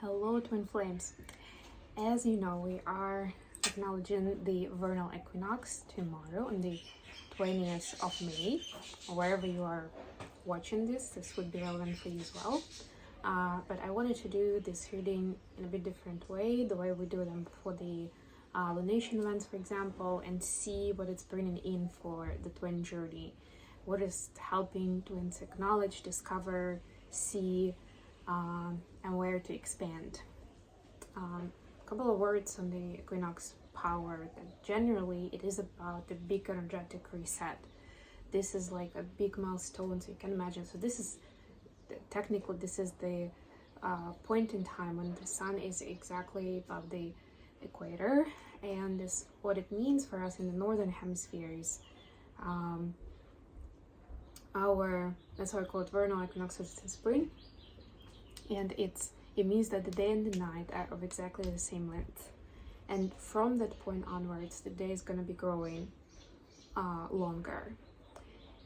Hello, twin flames. As you know, we are acknowledging the vernal equinox tomorrow on the 20th of May. Wherever you are watching this would be relevant for you as well. But I wanted to do this reading in a bit different way, the way we do them for the lunation events, for example, and see what it's bringing in for the twin journey. What is helping twins acknowledge, discover, see, and where to expand. A couple of words on the equinox power, that generally it is about the big energetic reset. This is like a big milestone, so you can imagine. So this is technically the point in time when the sun is exactly above the equator, and this what it means for us in the northern hemisphere is that's why I call it vernal equinox, which is in spring, and it means that the day and the night are of exactly the same length, and from that point onwards the day is going to be growing longer,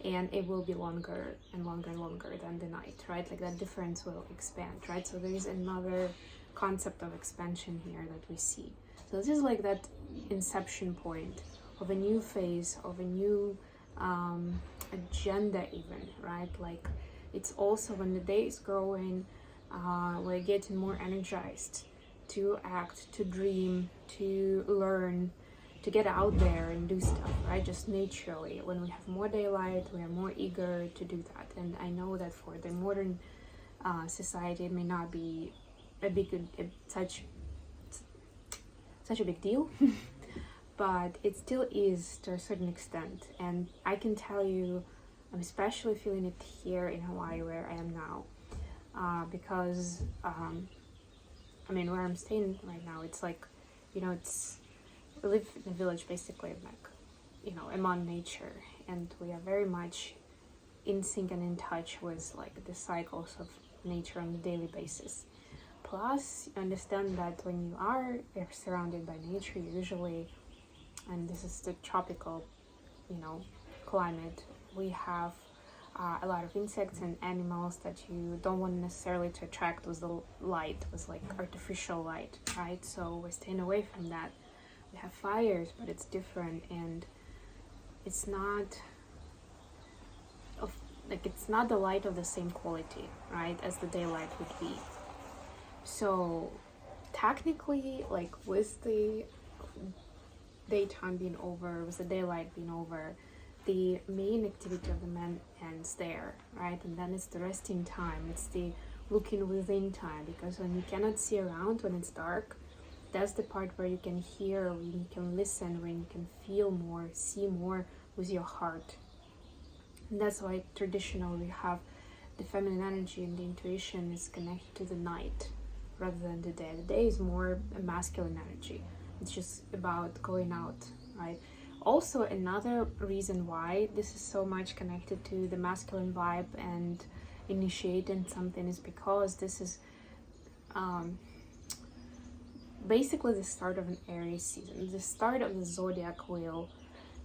and it will be longer and longer and longer than the night, right? Like that difference will expand, right? So there is another concept of expansion here that we see. So this is like that inception point of a new phase, of a new agenda even, right? Like it's also when the day is growing, we're getting more energized to act, to dream, to learn, to get out there and do stuff, right? Just naturally. When we have more daylight, we are more eager to do that. And I know that for the modern society, it may not be such a big deal, but it still is to a certain extent. And I can tell you, I'm especially feeling it here in Hawaii, where I am now, because where I'm staying right now, it's like, we live in a village basically, like, among nature, and we are very much in sync and in touch with like the cycles of nature on a daily basis. Plus, you understand that when you are surrounded by nature, usually, and this is the tropical, climate, we have a lot of insects and animals that you don't want necessarily to attract with the light, with like artificial light, right? So we're staying away from that. We have fires, but it's different, and it's not the light of the same quality, right, as the daylight would be. So technically, like with the daytime being over, with the daylight being over, the main activity of the man ends there, right? And then it's the resting time, it's the looking within time, because when you cannot see around, when it's dark, that's the part where you can hear, when you can listen, when you can feel more, see more with your heart. And that's why traditionally we have the feminine energy, and the intuition is connected to the night rather than the day. The day is more a masculine energy. It's just about going out, right? Also, another reason why this is so much connected to the masculine vibe and initiating something is because this is basically the start of an Aries season, the start of the zodiac wheel.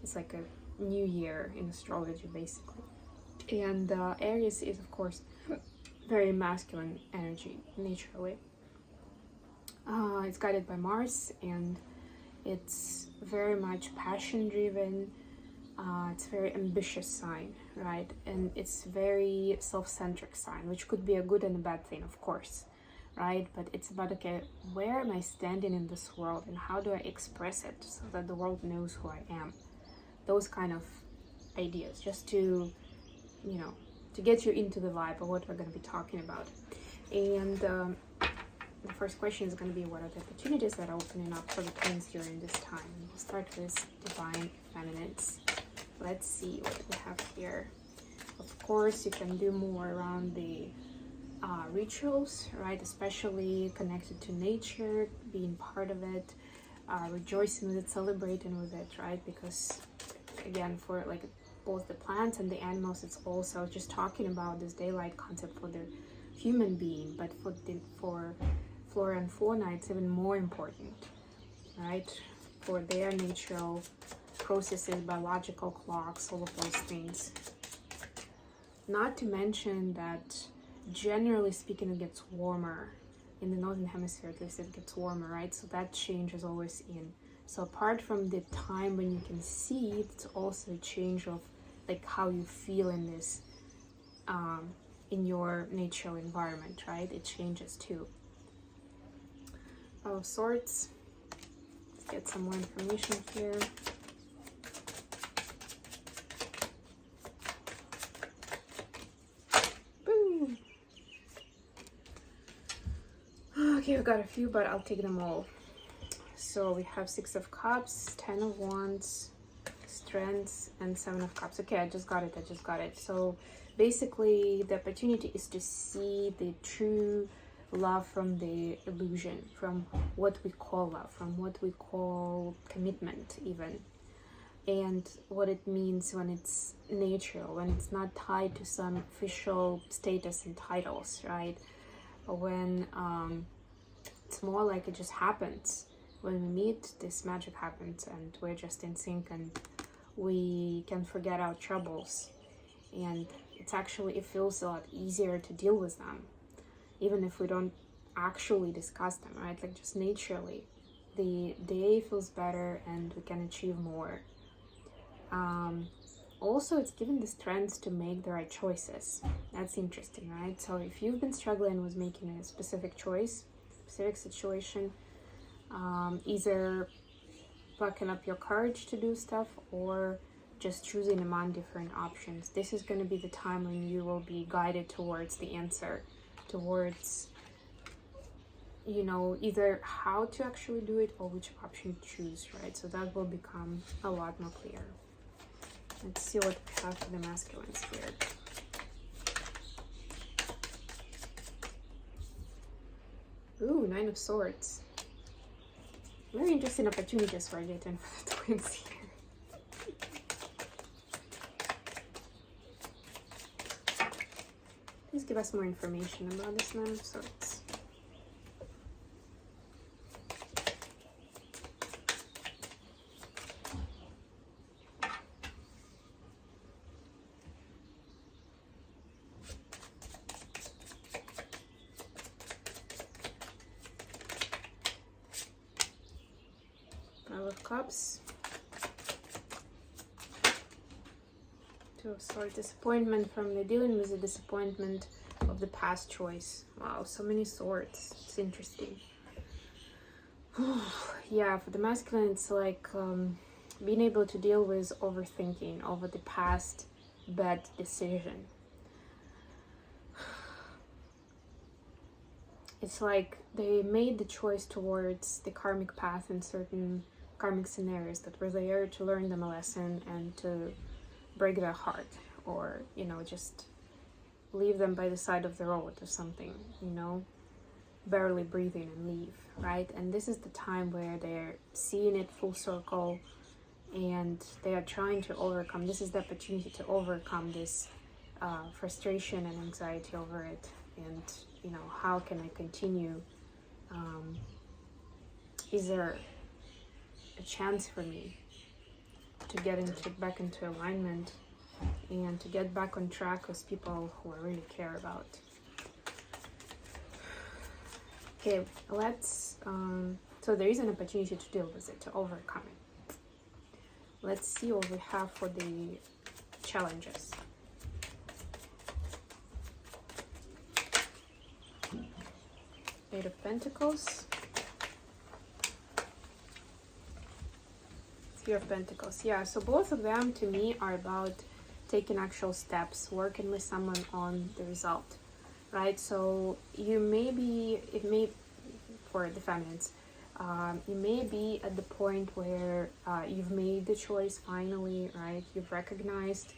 It's like a new year in astrology, basically. And Aries is, of course, very masculine energy naturally. It's guided by Mars, and it's very much passion driven. It's a very ambitious sign, right? And it's very self-centric sign, which could be a good and a bad thing, of course, right? But it's about, okay, where am I standing in this world, and how do I express it so that the world knows who I am? Those kind of ideas, just to get you into the vibe of what we're going to be talking about. And the first question is going to be, what are the opportunities that are opening up for the twins during this time? We'll start with divine feminines. Let's see what we have here. Of course, you can do more around the rituals, right? Especially connected to nature, being part of it, rejoicing with it, celebrating with it, right? Because again, for like both the plants and the animals, it's also just talking about this daylight concept for the human being, but for flora and fauna, it's even more important, right? For their natural processes, biological clocks, all of those things. Not to mention that generally speaking, it gets warmer in the northern hemisphere at least it gets warmer, right? So that change is always in. So apart from the time when you can see it, it's also a change of like how you feel in this in your natural environment, right? It changes too. Five of Swords. Let's get some more information here. Boom. Okay, we got a few, but I'll take them all. So we have Six of Cups, Ten of Wands, Strength, and Seven of Cups. Okay, I just got it. So basically the opportunity is to see the true love from the illusion, from what we call love, from what we call commitment even, and what it means when it's natural, when it's not tied to some official status and titles, right? When it's more like it just happens. When we meet, this magic happens and we're just in sync and we can forget our troubles, and it's actually, it feels a lot easier to deal with them, even if we don't actually discuss them, right? Like just naturally, the day feels better and we can achieve more. Also, it's given the strength to make the right choices. That's interesting, right? So if you've been struggling with making a specific choice, specific situation, either plucking up your courage to do stuff or just choosing among different options, this is going to be the time when you will be guided towards the answer, towards, you know, either how to actually do it or which option to choose, right? So that will become a lot more clear. Let's see what we have for the masculine spirit. Ooh, Nine of Swords. Very interesting opportunities we're getting for the twins here. Please give us more information about this Nine of Swords. Five of Cups. Two of Swords. Disappointment from the dealing with the disappointment of the past choice. Wow, so many swords. It's interesting. Yeah, for the masculine, it's like being able to deal with overthinking over the past bad decision. It's like they made the choice towards the karmic path in certain karmic scenarios that were there to learn them a lesson and to break their heart, or, you know, just leave them by the side of the road or something, you know, barely breathing and leave, right? And this is the time where they're seeing it full circle and they are trying to overcome. This is the opportunity to overcome this frustration and anxiety over it. And, you know, how can I continue? Is there a chance for me to get back into alignment and to get back on track with people who I really care about? Okay, let's so there is an opportunity to deal with it, to overcome it. Let's see what we have for the challenges. Eight of Pentacles. Three of Pentacles. Yeah, so both of them to me are about taking actual steps, working with someone on the result, right? So you may be, it may, for the feminines, you may be at the point where you've made the choice finally, right? You've recognized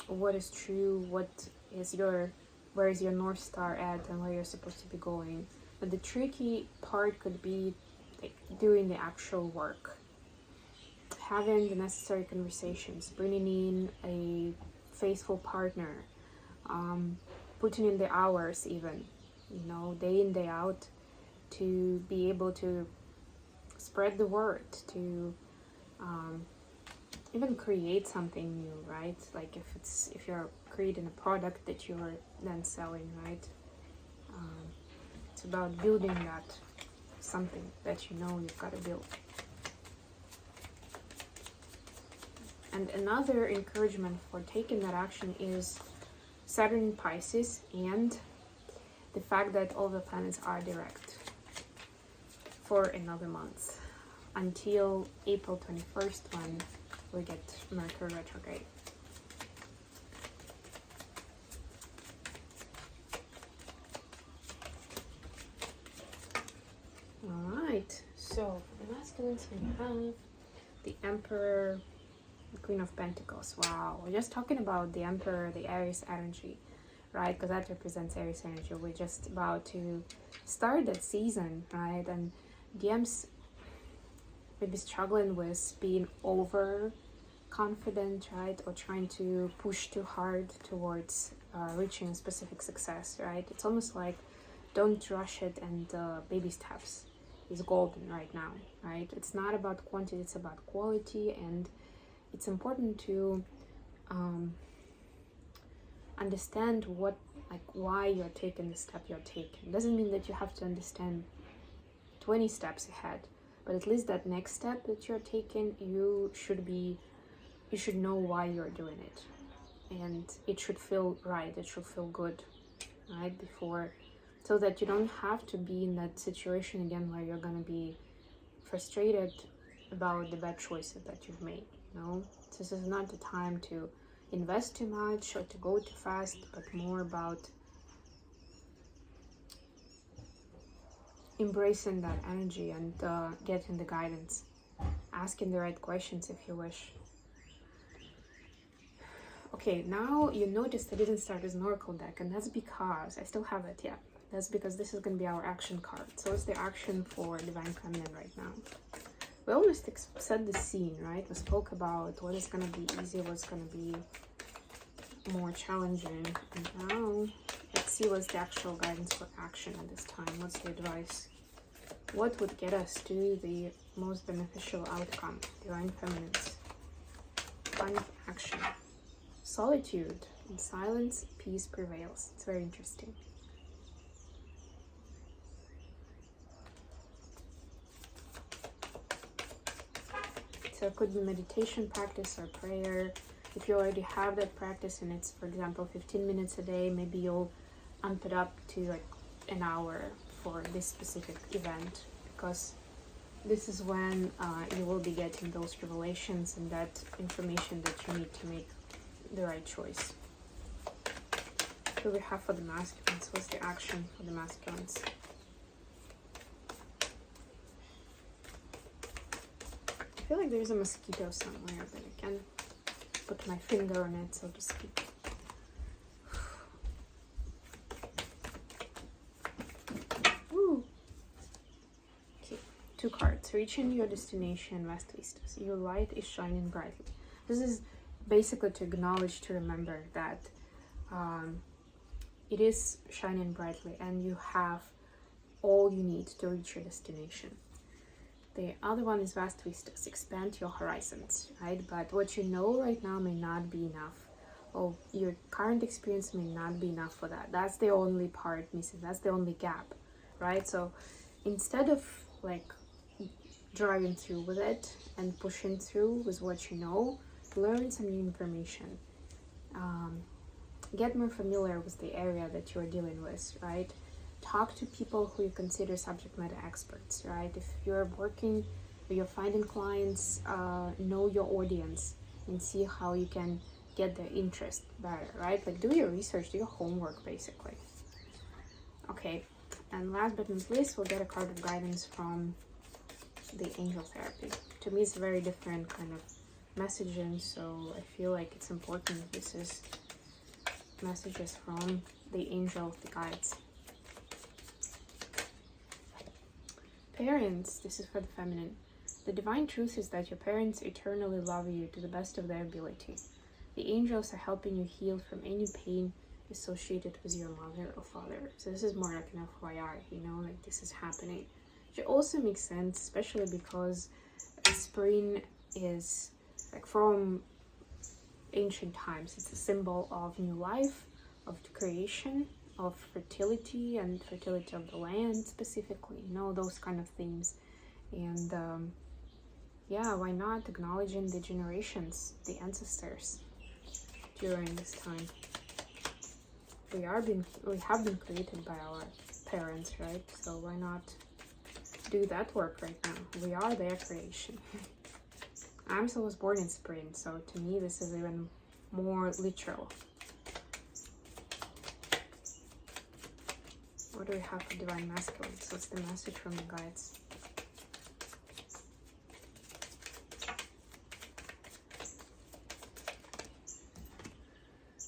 what is true, what is your, where is your North Star at and where you're supposed to be going. But the tricky part could be like doing the actual work, having the necessary conversations, bringing in a faithful partner, putting in the hours even, you know, day in, day out, to be able to spread the word, to even create something new, right? Like if you're creating a product that you're then selling, right? It's about building that something that you know you've got to build. And another encouragement for taking that action is Saturn in Pisces and the fact that all the planets are direct for another month until April 21st when we get Mercury retrograde. Alright, so for the masculines we have the Emperor, the Queen of Pentacles. Wow, we're just talking about the Emperor, the Aries energy, right? Because that represents Aries energy. We're just about to start that season, right? And DMs maybe struggling with being overconfident, right? Or trying to push too hard towards reaching a specific success, right? It's almost like don't rush it, and baby steps is golden right now, right? It's not about quantity, it's about quality, and it's important to understand what, like, why you're taking the step you're taking. It doesn't mean that you have to understand 20 steps ahead, but at least that next step that you're taking, you should know why you're doing it, and it should feel right, it should feel good, right, before, so that you don't have to be in that situation again where you're gonna be frustrated about the bad choices that you've made. No, this is not the time to invest too much or to go too fast, but more about embracing that energy and getting the guidance, asking the right questions if you wish. Okay, now you noticed I didn't start as an oracle deck, and that's because I still have it, yeah. That's because this is going to be our action card. So it's the action for Divine Feminine right now. We almost set the scene, right? We spoke about what is going to be easy, what's going to be more challenging. And now let's see what's the actual guidance for action at this time. What's the advice? What would get us to the most beneficial outcome? Divine Feminines. Plan of action. Solitude. In silence, peace prevails. It's very interesting. So it could be meditation practice or prayer. If you already have that practice and it's, for example, 15 minutes a day, maybe you'll amp it up to like an hour for this specific event, because this is when you will be getting those revelations and that information that you need to make the right choice. What do we have for the masculines? What's the action for the masculines? I feel like there's a mosquito somewhere, but I can put my finger on it, so to speak. Ooh. Okay, 2 cards. Reaching your destination, West Vistas. Your light is shining brightly. This is basically to acknowledge, to remember that it is shining brightly and you have all you need to reach your destination. The other one is Vast Vistas, expand your horizons, right? But what you know right now may not be enough, or your current experience may not be enough for that. That's the only part missing, that's the only gap, right? So instead of like driving through with it and pushing through with what you know, learn some new information. Get more familiar with the area that you're dealing with, right? Talk to people who you consider subject matter experts, right? If you're working or you're finding clients, know your audience and see how you can get their interest better, right? Like do your research, do your homework, basically. Okay, and last but not least, we'll get a card of guidance from the angel therapy. To me, it's a very different kind of messaging, so I feel like it's important. This is messages from the angels, the guides. Parents, this is for the feminine. The divine truth is that your parents eternally love you to the best of their ability. The angels are helping you heal from any pain associated with your mother or father. So this is more like an FYI, you know, like this is happening. Which also makes sense, especially because spring is like from ancient times. It's a symbol of new life, of creation, of fertility and fertility of the land specifically, you know, those kind of themes. And yeah, why not acknowledging the generations, the ancestors during this time. We have been created by our parents, right? So why not do that work right now? We are their creation. I was born in spring, so to me this is even more literal. What do we have for divine masculine? So what's the message from the guides?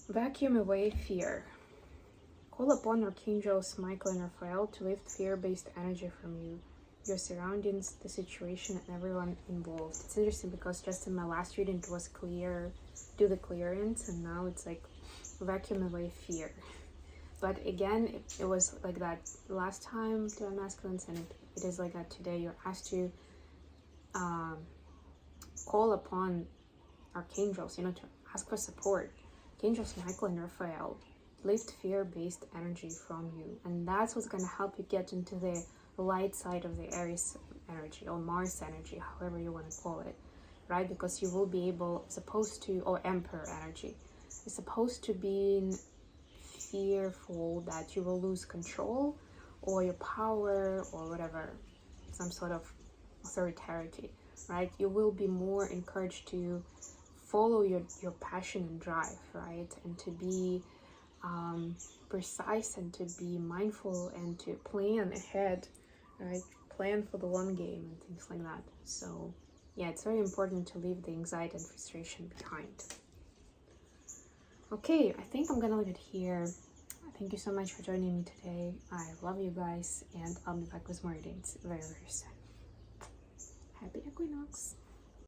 Vacuum away fear. Call upon archangels Michael and Raphael to lift fear-based energy from you, your surroundings, the situation, and everyone involved. It's interesting because just in my last reading it was clear, do the clearance, and now it's like vacuum away fear. But again, it was like that last time to masculines, and it is like that today. You're asked to call upon archangels, you know, to ask for support. Archangels Michael and Raphael, lift fear-based energy from you, and that's what's going to help you get into the light side of the Aries energy or Mars energy, however you want to call it, right? Because you will be able, supposed to, or Emperor energy, is supposed to be fearful that you will lose control or your power or whatever, some sort of authority, right? You will be more encouraged to follow your passion and drive, right? And to be precise and to be mindful and to plan ahead, right? Plan for the long game and things like that. So yeah, it's very important to leave the anxiety and frustration behind. Okay, I think I'm gonna leave it here. Thank you so much for joining me today. I love you guys, and I'll be back with more readings very, very soon. Happy Equinox!